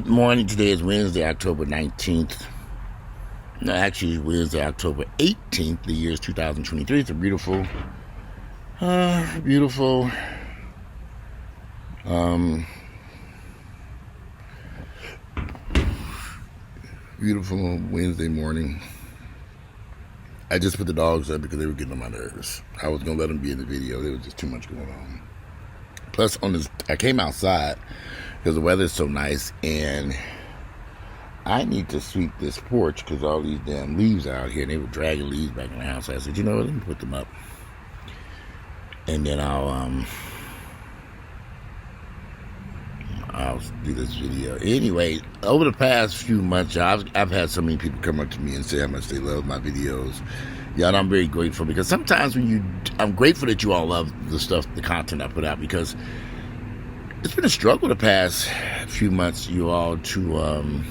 morning. Today is Wednesday, October 19th. No, actually, it's Wednesday, October 18th. The year is 2023. It's a beautiful, beautiful, beautiful Wednesday morning. I just put the dogs up because they were getting on my nerves. I was going to let them be in the video. There was just too much going on. Plus, I came outside because the weather's so nice, and I need to sweep this porch because all these damn leaves out here, and they were dragging leaves back in the house. I said, you know what, let me put them up, and then I'll do this video. Anyway, over the past few months, I've had so many people come up to me and say how much they love my videos. Yeah, and I'm very grateful because sometimes I'm grateful that you all love the content I put out, because it's been a struggle the past few months, you all, to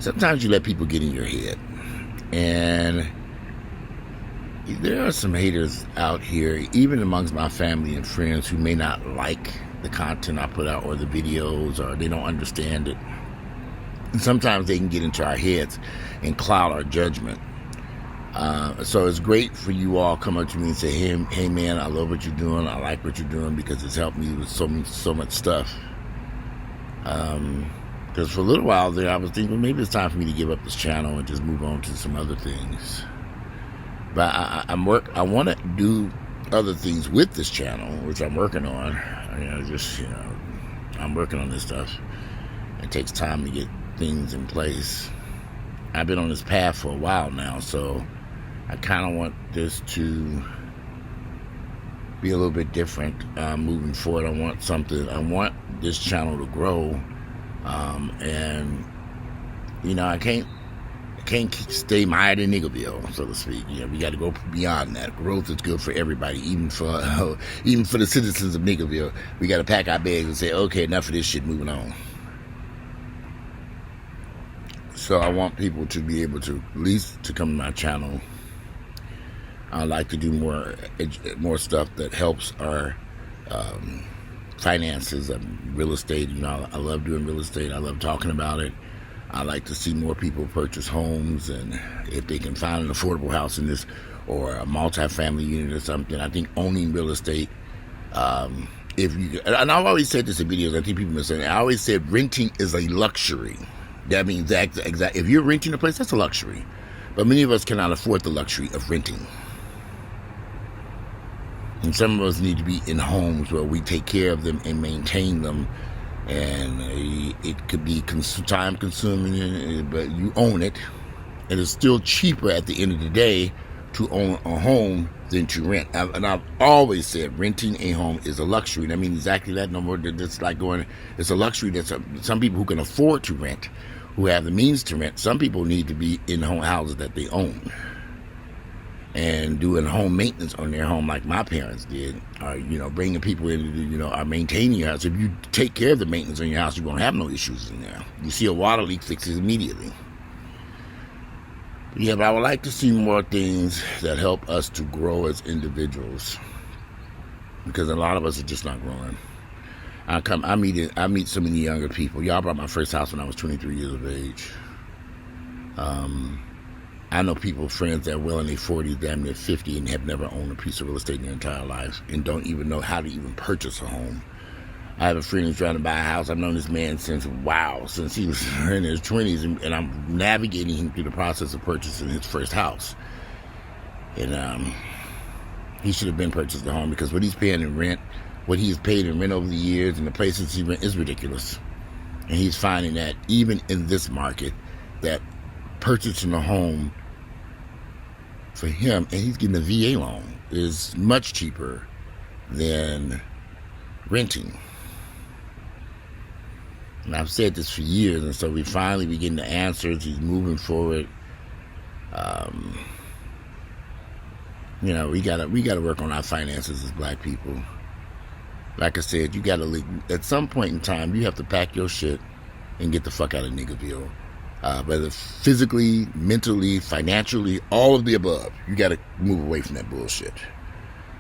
sometimes you let people get in your head, and there are some haters out here, even amongst my family and friends, who may not like the content I put out or the videos, or they don't understand it. And sometimes they can get into our heads and cloud our judgment. So it's great for you all come up to me and say, hey man, I love what you're doing. I like what you're doing, because it's helped me with so much stuff. Because for a little while there, I was thinking, well, maybe it's time for me to give up this channel and just move on to some other things. But I want to do other things with this channel, which I'm working on. I'm working on this stuff. It takes time to get things in place. I've been on this path for a while now, so I kind of want this to be a little bit different moving forward. I want this channel to grow, and I can't stay mired in Niggaville, so to speak. We got to go beyond that. Growth is good for everybody, even for the citizens of Niggaville. We got to pack our bags and say, okay, enough of this shit, moving on. So I want people to be able to at least to come to my channel. I like to do more stuff that helps our finances, real estate. I love doing real estate. I love talking about it. I like to see more people purchase homes, and if they can find an affordable house in this, or a multi-family unit or something. I think owning real estate, and I've always said this in videos, I think people have been saying, I always said renting is a luxury. That means that if you're renting a place, that's a luxury. But many of us cannot afford the luxury of renting. And some of us need to be in homes where we take care of them and maintain them. And it could be time consuming, but you own it. And it's still cheaper at the end of the day to own a home than to rent. And I've always said renting a home is a luxury. And I mean exactly that. No more. It's like it's a luxury that some people who can afford to rent, who have the means to rent. Some people need to be in home houses that they own and doing home maintenance on their home, like my parents did, or bringing people in, or maintaining your house. If you take care of the maintenance on your house, you won't have no issues in there. You see a water leak, fix it immediately. But I would like to see more things that help us to grow as individuals, because a lot of us are just not growing. I meet so many younger people. Y'all bought my first house when I was 23 years of age. I know friends that are well in their 40s, damn near 50, and have never owned a piece of real estate in their entire lives, and don't even know how to even purchase a home. I have a friend who's trying to buy a house. I've known this man since he was in his 20s, and I'm navigating him through the process of purchasing his first house. And he should have been purchased a home, because what he's paying in rent, what he's paid in rent over the years, and the places he rent is ridiculous. And he's finding that even in this market, that purchasing a home for him, and he's getting a VA loan, is much cheaper than renting. And I've said this for years, and so we finally getting the answers. He's moving forward. We gotta work on our finances as black people. Like I said, at some point in time, you have to pack your shit and get the fuck out of Niggaville. Whether physically, mentally, financially, all of the above. You got to move away from that bullshit.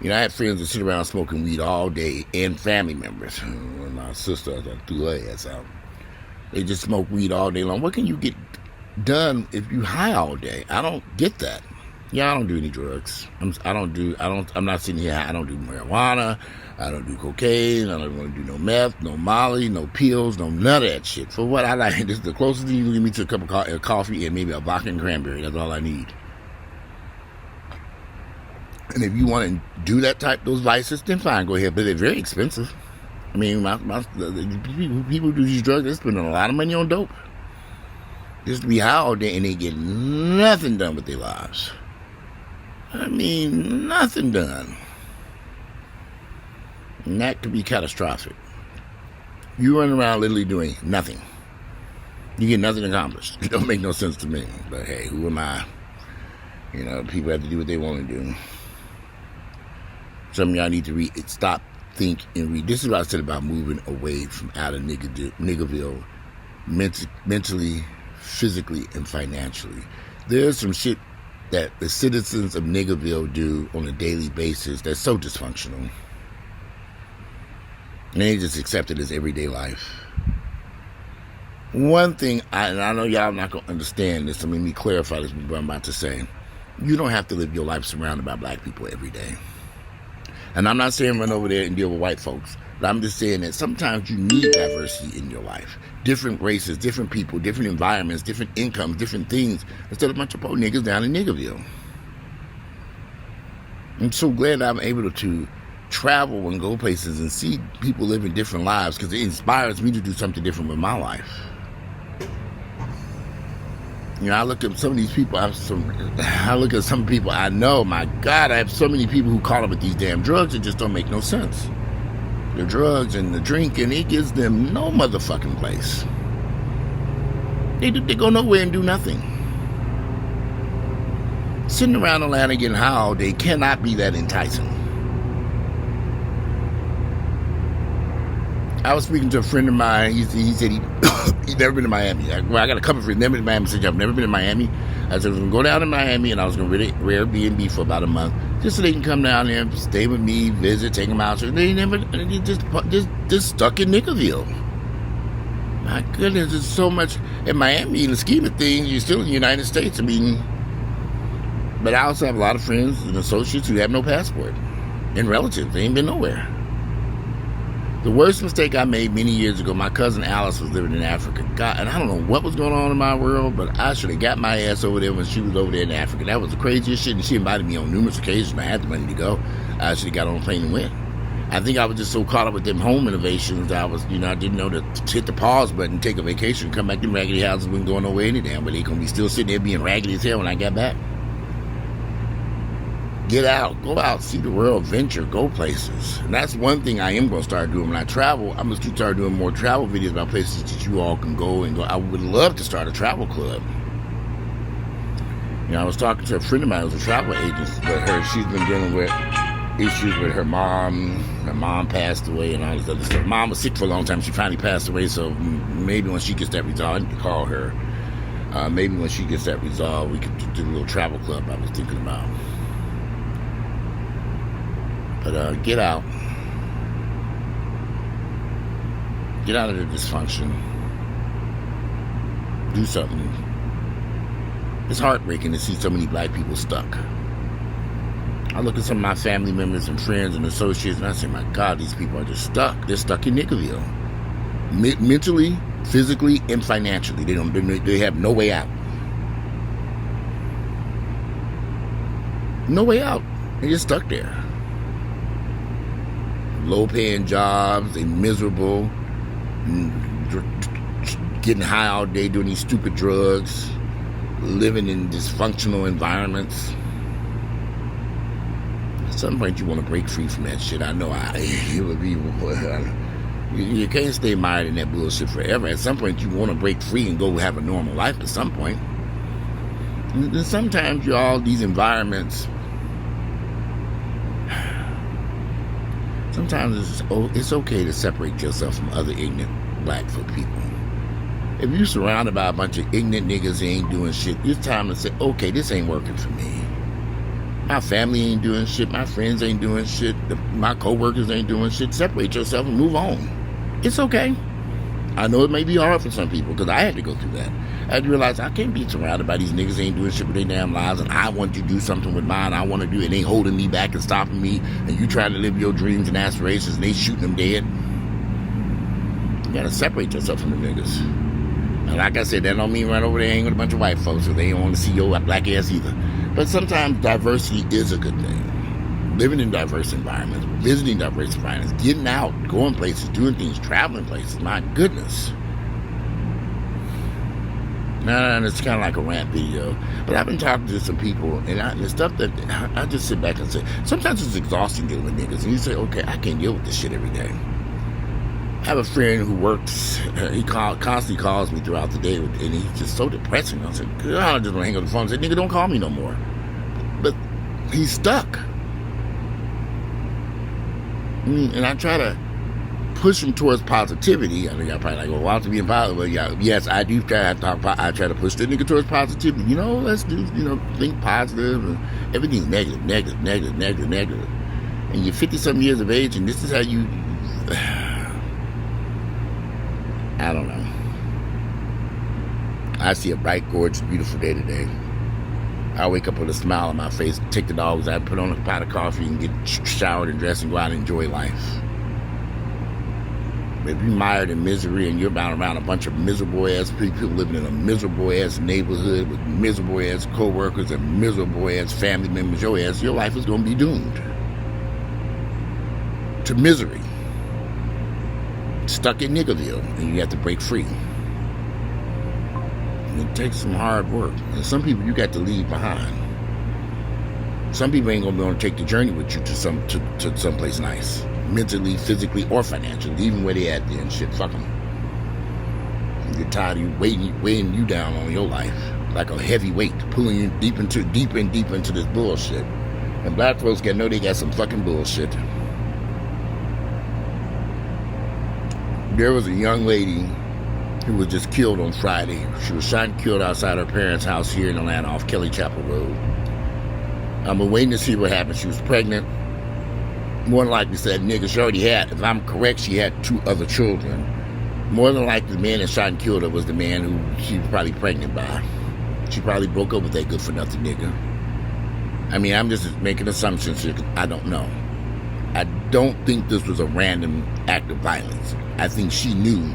I had friends that sit around smoking weed all day, and family members. When my sister, I threw her ass out. They just smoke weed all day long. What can you get done if you high all day? I don't get that. Yeah, I don't do any drugs. I'm not sitting here. I don't do marijuana. I don't do cocaine. I don't want to do no meth, no Molly, no pills, no none of that shit. For what I like, this is the closest thing you can give me to a cup of coffee and maybe a vodka and cranberry. That's all I need. And if you want to do those vices, then fine, go ahead. But they're very expensive. I mean, the people who do these drugs, they're spending a lot of money on dope. Just to be high all day and they get nothing done with their lives. I mean, nothing done. And that could be catastrophic. You run around literally doing nothing. You get nothing accomplished. It don't make no sense to me. But hey, who am I? You know, people have to do what they want to do. Some of y'all need to stop, think, and read. This is what I said about moving away from out of Niggaville, mentally, physically, and financially. There's some shit that the citizens of Niggaville do on a daily basis that's so dysfunctional. And they just accept it as everyday life. One thing, and I know y'all not going to understand this, so let me clarify this what I'm about to say. You don't have to live your life surrounded by black people every day. And I'm not saying run over there and deal with white folks. But I'm just saying that sometimes you need diversity in your life. Different races, different people, different environments, different incomes, different things. Instead of a bunch of poor niggas down in Niggaville. I'm so glad I'm able to travel and go places and see people living different lives because it inspires me to do something different with my life. You know, I look at some of these people, I look at some people I know, my God, I have so many people who caught up with these damn drugs that just don't make no sense. The drugs and the drinking, it gives them no motherfucking place. They go nowhere and do nothing. Sitting around Atlanta getting high all day cannot be that enticing. I was speaking to a friend of mine. He said he'd never been to Miami. I got a couple of friends never been to Miami. I said, I've never been to Miami. I said I was going to go down to Miami and I was going to rent Airbnb for about a month just so they can come down there and stay with me, visit, take them out. So they just stuck in Niggaville. My goodness, there's so much. In Miami, in the scheme of things, you're still in the United States. I mean, but I also have a lot of friends and associates who have no passport and relatives. They ain't been nowhere. The worst mistake I made many years ago, my cousin Alice was living in Africa. God, and I don't know what was going on in my world, but I should have got my ass over there when she was over there in Africa. That was the craziest shit, and she invited me on numerous occasions. I had the money to go. I should have got on a plane and went. I think I was just so caught up with them home innovations that I didn't know to hit the pause button, take a vacation, come back to raggedy houses, wouldn't go nowhere any damn, but they gonna be still sitting there being raggedy as hell when I got back. Get out, go out, see the world, venture, go places. And that's one thing I am going to start doing when I travel. I'm going to start doing more travel videos about places that you all can go and go. I would love to start a travel club. You know, I was talking to a friend of mine who's a travel agent, but she's been dealing with issues with her mom. Her mom passed away and all this other stuff. Mom was sick for a long time. She finally passed away, so maybe when she gets that resolved, I need to call her. Maybe when she gets that resolved, we could do a little travel club I was thinking about. But get out. Get out of the dysfunction. Do something. It's heartbreaking to see so many black people stuck. I look at some of my family members and friends and associates and I say, my God, these people are just stuck. They're stuck in Niggaville. Mentally, physically, and financially. They have no way out. No way out. They're just stuck there. Low-paying jobs, they miserable, getting high all day, doing these stupid drugs, living in dysfunctional environments. At some point, you want to break free from that shit. I know you can't stay mired in that bullshit forever. At some point, you want to break free and go have a normal life at some point. And sometimes these environments. Sometimes it's okay to separate yourself from other ignorant black folk people. If you're surrounded by a bunch of ignorant niggas who ain't doing shit, it's time to say, okay, this ain't working for me. My family ain't doing shit. My friends ain't doing shit. My coworkers ain't doing shit. Separate yourself and move on. It's okay. I know it may be hard for some people because I had to go through that. I had to realize I can't be surrounded by these niggas that ain't doing shit with their damn lives, and I want to do something with mine. I want to do it. They ain't holding me back and stopping me, and you trying to live your dreams and aspirations, and they shooting them dead. You gotta separate yourself from the niggas. And like I said, that don't mean run over there and hang with a bunch of white folks, so they don't want to see your black ass either. But sometimes diversity is a good thing. Living in diverse environments, visiting diverse environments, getting out, going places, doing things, traveling places. My goodness. Nah, it's kind of like a rant video. But I've been talking to some people, and the stuff that I just sit back and say, sometimes it's exhausting dealing with niggas. And you say, okay, I can't deal with this shit every day. I have a friend who works, he constantly calls me throughout the day, and he's just so depressing. I said, God, I just want to hang up the phone and say, nigga, don't call me no more. But he's stuck. And I try to push him towards positivity. I mean, y'all probably like, well, why don't you be positive? Well, yeah, yes, I do try to push the nigga towards positivity. You know, let's do, think positive. And everything's negative. And you're 50-something years of age, and this is how you, I don't know. I see a bright, gorgeous, beautiful day today. I wake up with a smile on my face, take the dogs out, put on a pot of coffee, and get showered and dressed and go out and enjoy life. But if you're mired in misery and you're bound around a bunch of miserable-ass people living in a miserable-ass neighborhood with miserable-ass co-workers and miserable-ass family members, your life is going to be doomed to misery. Stuck in Niggaville, and you have to break free. It takes some hard work. And some people you got to leave behind. Some people ain't gonna be able to take the journey with you to someplace nice. Mentally, physically, or financially. Even where they at there and shit. Fuck them. You get tired of you weighing you down on your life. Like a heavy weight. Pulling you deep into this bullshit. And black folks gotta know they got some fucking bullshit. There was a young lady who was just killed on Friday. She was shot and killed outside her parents' house here in Atlanta off Kelly Chapel Road. I'm waiting to see what happened. She was pregnant. More than likely said, nigga, she already had, if I'm correct, she had 2 other children. More than likely, the man that shot and killed her was the man who she was probably pregnant by. She probably broke up with that good-for-nothing nigga. I mean, I'm just making assumptions here, 'cause I don't know. I don't think this was a random act of violence. I think she knew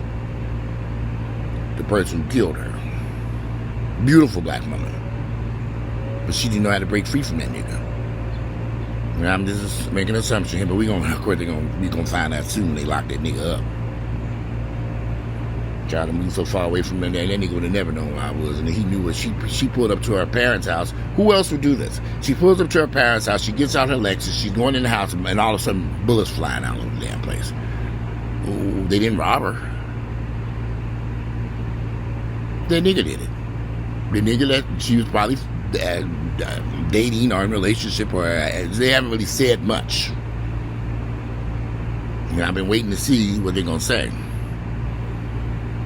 the person who killed her. Beautiful black woman. But she didn't know how to break free from that nigga. And I'm just making an assumption here, but we're gonna find out soon when they lock that nigga up. Tried to move so far away from him that nigga would have never known where I was. And he knew what she pulled up to her parents' house. Who else would do this? She pulls up to her parents' house, she gets out her Lexus, she's going in the house, and all of a sudden bullets flying out of the damn place. Ooh, they didn't rob her. The nigga did it. The nigga that she was probably dating or in a relationship, or they haven't really said much. And I've been waiting to see what they're going to say.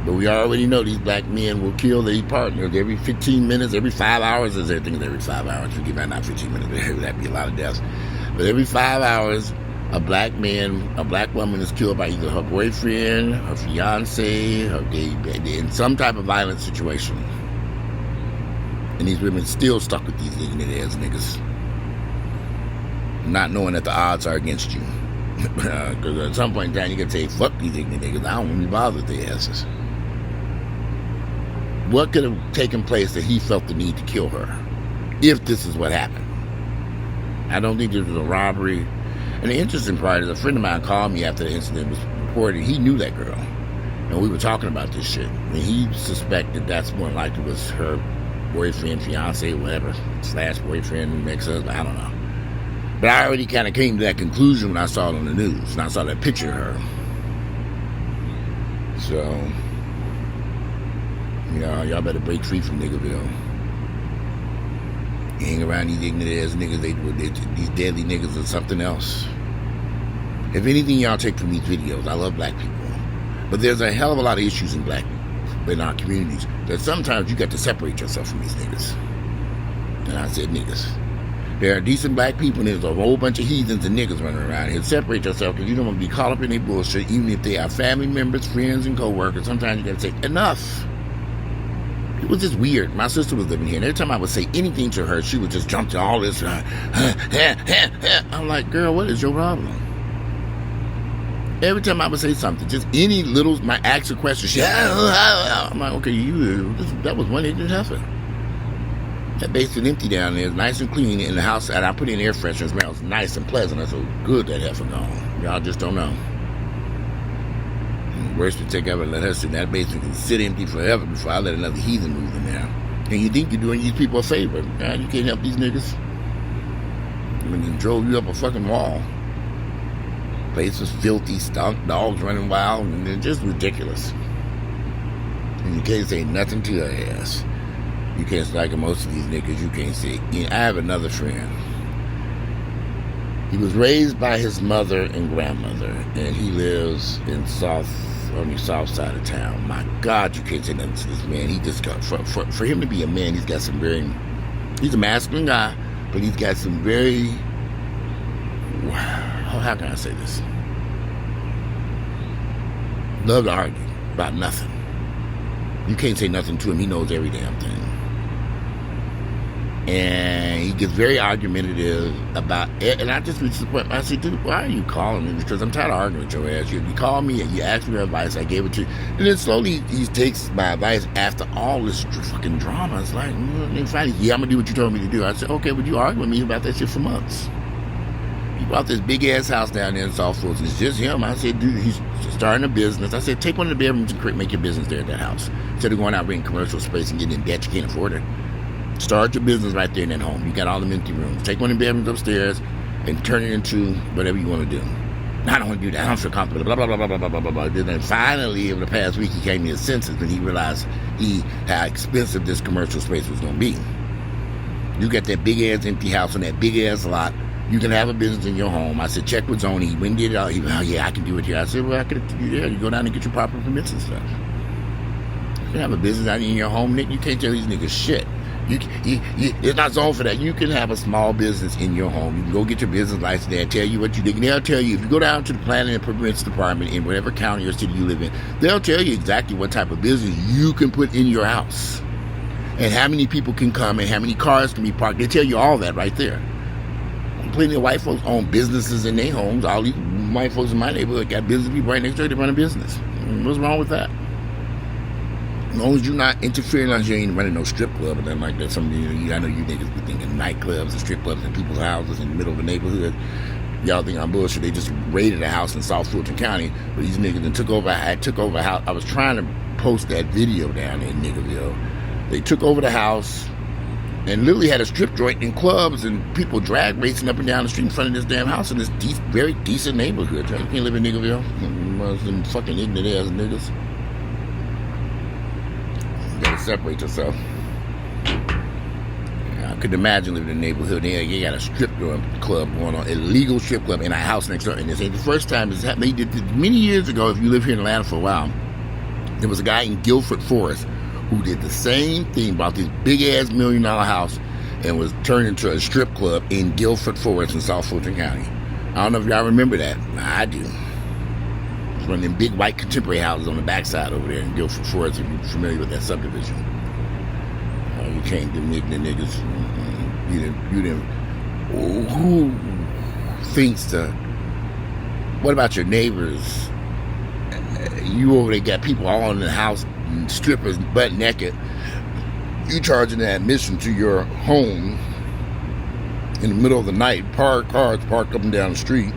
But we already know these black men will kill their partners every 15 minutes, every 5 hours. Everything is every 5 hours. Forgive me, not 15 minutes. That'd be a lot of deaths. But every 5 hours, a black woman is killed by either her boyfriend, her fiance, her in some type of violent situation. And these women still stuck with these ignorant ass niggas, not knowing that the odds are against you. Because at some point in time, you can say, fuck these ignorant niggas. I don't want to be bothered with their asses. What could have taken place that he felt the need to kill her, if this is what happened? I don't think this was a robbery. And the interesting part is a friend of mine called me after the incident was reported. He knew that girl. And we were talking about this shit. And he suspected that's more likely was her boyfriend, fiance, whatever, / boyfriend, ex-husband, I don't know. But I already kind of came to that conclusion when I saw it on the news. And I saw that picture of her. So, y'all better break free from Niggaville. You hang around these ignorant ass niggas, these deadly niggas or something else. If anything y'all take from these videos, I love black people. But there's a hell of a lot of issues in our communities that sometimes you got to separate yourself from these niggas. And I said niggas. There are decent black people, and there's a whole bunch of heathens and niggas running around here. Separate yourself, because you don't want to be caught up in their bullshit, even if they are family members, friends, and co-workers. Sometimes you got to say, enough. It was just weird. My sister was living here, and every time I would say anything to her, she would just jump to all this. I'm like, girl, what is your problem? Every time I would say something, just any little, my ask a question, I'm like, okay, that was one ignorant heifer. That basement empty down there, nice and clean in the house, and I put in air freshener. It smells nice and pleasant. I said, good that heifer gone. Y'all just don't know. And the worst mistake I ever let her sit in that basement can sit empty forever before I let another heathen move in there. And you think you're doing these people a favor. God, you can't help these niggas. I mean, they drove you up a fucking wall. Place was filthy, stunk, dogs running wild, and they're just ridiculous. And you can't say nothing to her ass. You can't, like most of these niggas, you can't say. I have another friend. He was raised by his mother and grandmother, and he lives on the south side of town. My God, you can't say nothing to this man. He just got, for him to be a man, he's got some he's a masculine guy, but he's got some very, how can I say this? Love to argue about nothing. You can't say nothing to him. He knows every damn thing. And he gets very argumentative about it. And I just reached the point, I said, dude, why are you calling me? Because I'm tired of arguing with your ass. You call me and you ask me for advice, I gave it to you. And then slowly he takes my advice after all this fucking drama. It's like, finally, yeah, I'm going to do what you told me to do. I said, okay, but you argued with me about that shit for months. He bought this big ass house down there in South Florida. It's just him. I said, dude, he's starting a business. I said, take one of the bedrooms and make your business there at that house. Instead of going out renting commercial space and getting in debt, you can't afford it. Start your business right there in that home. You got all them empty rooms. Take one of the bedrooms upstairs and turn it into whatever you want to do. I don't want to do that. I don't feel comfortable. Blah, blah, blah, blah, blah, blah, blah, blah. Then finally, over the past week, he came to his senses when he realized how expensive this commercial space was going to be. You got that big ass empty house on that big ass lot. You can have a business in your home. I said, check with zoning. He went and did it all. He went, oh yeah, I can do it here. I said, well, I could do that. You go down and get your proper permits and stuff. You can have a business out in your home, Nick. You can't tell these niggas shit. It's not zoned for that. You can have a small business in your home. You can go get your business license there and tell you what you do. They'll tell you, if you go down to the planning and permits department in whatever county or city you live in, they'll tell you exactly what type of business you can put in your house and how many people can come and how many cars can be parked. They tell you all that right there. Plenty of white folks own businesses in their homes. All these white folks in my neighborhood got business people right next door to run a business. What's wrong with that? As long as you're not interfering, like you ain't running no strip club or nothing like that. Some I know you niggas be thinking nightclubs and strip clubs in people's houses in the middle of a neighborhood. Y'all think I'm bullshit. They just raided a house in South Fulton County, but these niggas then took over a house. I was trying to post that video down in Niggaville. They took over the house and literally had a strip joint and clubs and people drag racing up and down the street in front of this damn house in this very decent neighborhood. You can't live in Niggaville. Them fucking ignorant ass niggas. You gotta separate yourself. I could imagine living in a neighborhood. You got a strip club going on, a legal strip club in a house next door. And this ain't the first time this happened. They did this many years ago. If you live here in Atlanta for a while, there was a guy in Guilford Forest who did the same thing, bought this big-ass $1 million house and was turned into a strip club in Guilford Forest in South Fulton County. I don't know if y'all remember that. I do. It's one of them big white contemporary houses on the backside over there in Guilford Forest, if you're familiar with that subdivision. You can't do niggas. Who thinks to... What about your neighbors? You over there got people all in the house, strippers butt naked. You charging the admission to your home in the middle of the night, cars parked up and down the street.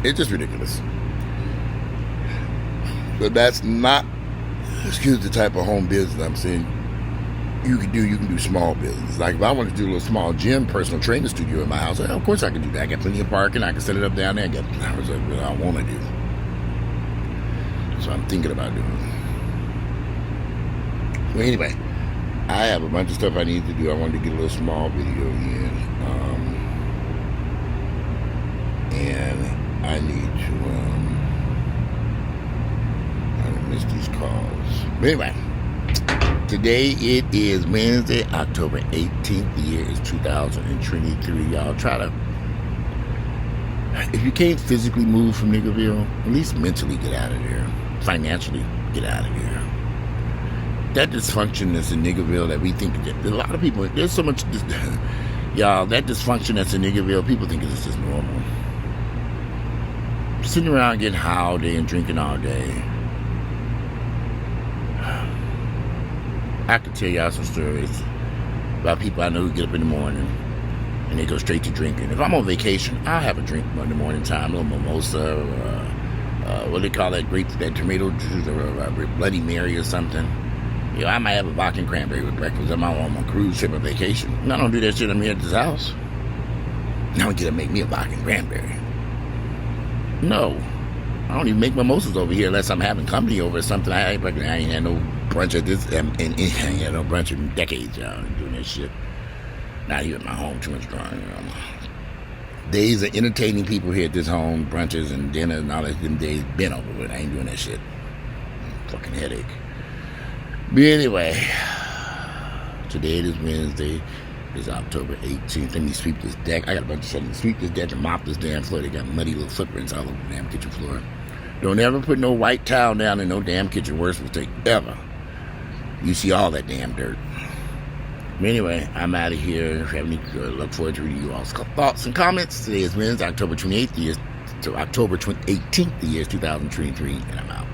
It's just ridiculous. But that's not, excuse the type of home business I'm saying you can do small business. Like if I want to do a little small gym, personal training studio in my house, of course I can do that. I got plenty of parking. I can set it up down there. I got hours of what I want to do. So I'm thinking about doing. So anyway, I have a bunch of stuff I need to do. I wanted to get a little small video in. And I need to, I don't miss these calls. But anyway, Today it is Wednesday, October 18th. The year is 2023. Y'all try to, if you can't physically move from Niggaville, at least mentally get out of there. Financially get out of there. That dysfunction that's in Niggaville that we think, that a lot of people, there's so much, y'all, that dysfunction that's in Niggaville, people think it's just normal. Sitting around getting high all day and drinking all day. I could tell y'all some stories about people I know who get up in the morning and they go straight to drinking. If I'm on vacation, I'll have a drink in the morning time, a little mimosa, or what do they call that grape, that tomato juice, or Bloody Mary or something. You know, I might have a vodka and cranberry with breakfast. I'm out on my cruise trip or vacation. And I don't do that shit. I'm here at this house. Now I get to make me a vodka and cranberry. No. I don't even make mimosas over here unless I'm having company over or something. I ain't had no brunch at this, and I ain't had no brunch in decades, y'all, doing that shit. Not here at my home, too much drunk. You know. Days of entertaining people here at this home, brunches and dinners and all that, them days been over with. I ain't doing that shit. Fucking headache. But anyway, today it is Wednesday. It's October 18th. Let me sweep this deck. I got a bunch of shit to sweep this deck and mop this damn floor. They got muddy little footprints all over the damn kitchen floor. Don't ever put no white towel down in no damn kitchen. Worst mistake ever. You see all that damn dirt. But anyway, I'm out of here. Look forward to reading you all's thoughts and comments. Today is Wednesday, October 28th, October 18th, the year is 2023, and I'm out.